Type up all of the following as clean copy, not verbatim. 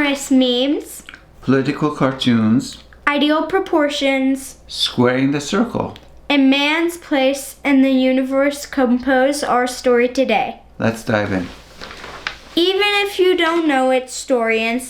humorous memes, political cartoons, ideal proportions, squaring the circle. and man's place in the universe compose our story today. Let's dive in. Even if you don't know its story and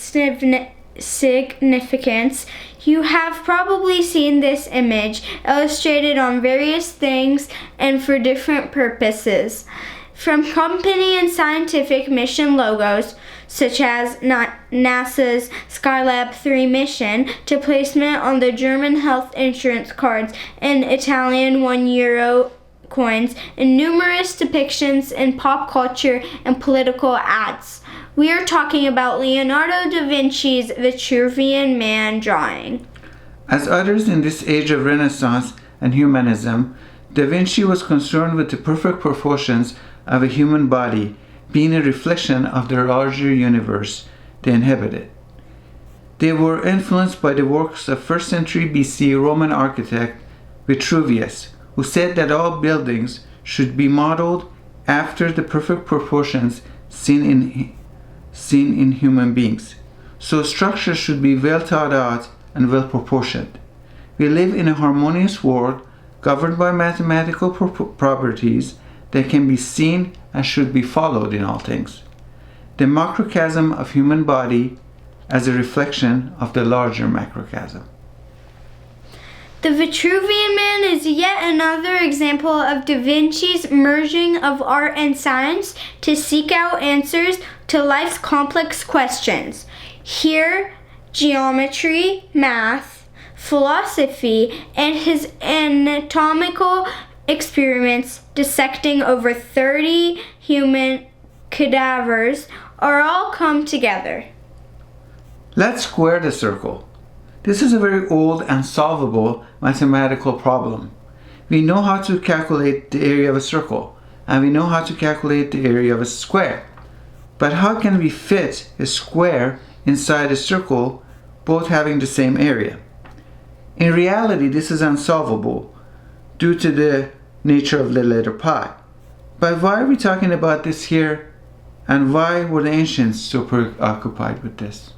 significance, you have probably seen this image illustrated on various things and for different purposes. From company and scientific mission logos, such as NASA's Skylab 3 mission, to placement on the German health insurance cards and Italian €1 coins, and numerous depictions in pop culture and political ads. We are talking about Leonardo da Vinci's Vitruvian Man drawing. As others in this age of Renaissance and humanism, Da Vinci was concerned with the perfect proportions of a human body being a reflection of the larger universe they inhabited. They were influenced by the works of 1st century BC Roman architect Vitruvius, who said that all buildings should be modeled after the perfect proportions seen in human beings. So structures should be well thought out and well proportioned. We live in a harmonious world governed by mathematical properties that can be seen and should be followed in all things. The macrocosm of human body as a reflection of the larger macrocosm. The Vitruvian Man is yet another example of Da Vinci's merging of art and science to seek out answers to life's complex questions. Here, geometry, math, philosophy, and his anatomical experiments dissecting over 30 human cadavers are all come together. Let's square the circle. This is a very old and solvable mathematical problem. We know how to calculate the area of a circle, and we know how to calculate the area of a square. But how can we fit a square inside a circle, both having the same area? In reality, this is unsolvable due to the nature of the letter pi. But why are we talking about this here, and why were the ancients so preoccupied with this?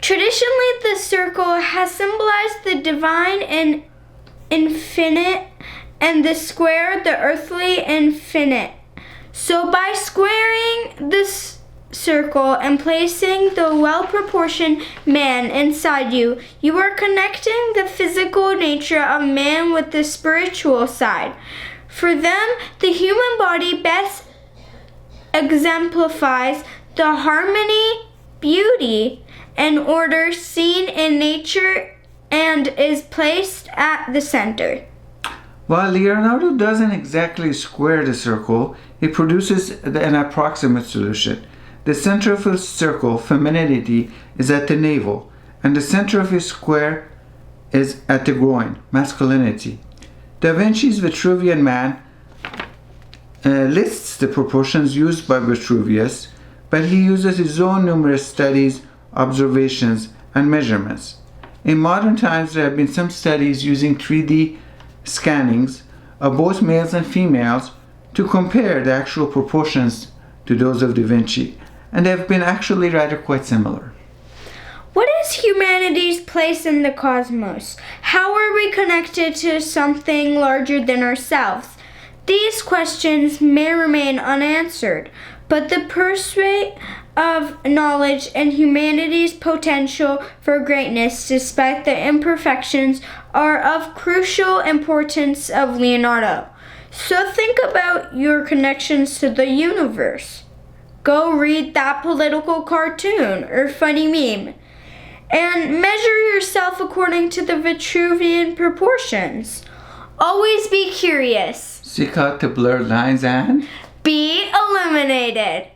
Traditionally, the circle has symbolized the divine and infinite, and the square the earthly infinite. So by squaring this circle and placing the well-proportioned man inside you, you are connecting the physical nature of man with the spiritual side. For them, the human body best exemplifies the harmony, beauty, and order seen in nature and is placed at the center. While Leonardo doesn't exactly square the circle, he produces an approximate solution. The center of his circle, femininity, is at the navel, and the center of his square is at the groin, masculinity. Da Vinci's Vitruvian Man lists the proportions used by Vitruvius, but he uses his own numerous studies, observations, and measurements. In modern times, there have been some studies using 3D scannings of both males and females to compare the actual proportions to those of Da Vinci, and they have been actually rather quite similar. What is humanity's place in the cosmos? How are we connected to something larger than ourselves? These questions may remain unanswered, but the pursuit of knowledge and humanity's potential for greatness, despite the imperfections, are of crucial importance of Leonardo. So think about your connections to the universe. Go read that political cartoon or funny meme, and measure yourself according to the Vitruvian proportions. Always be curious. Seek out the blurred lines and be illuminated.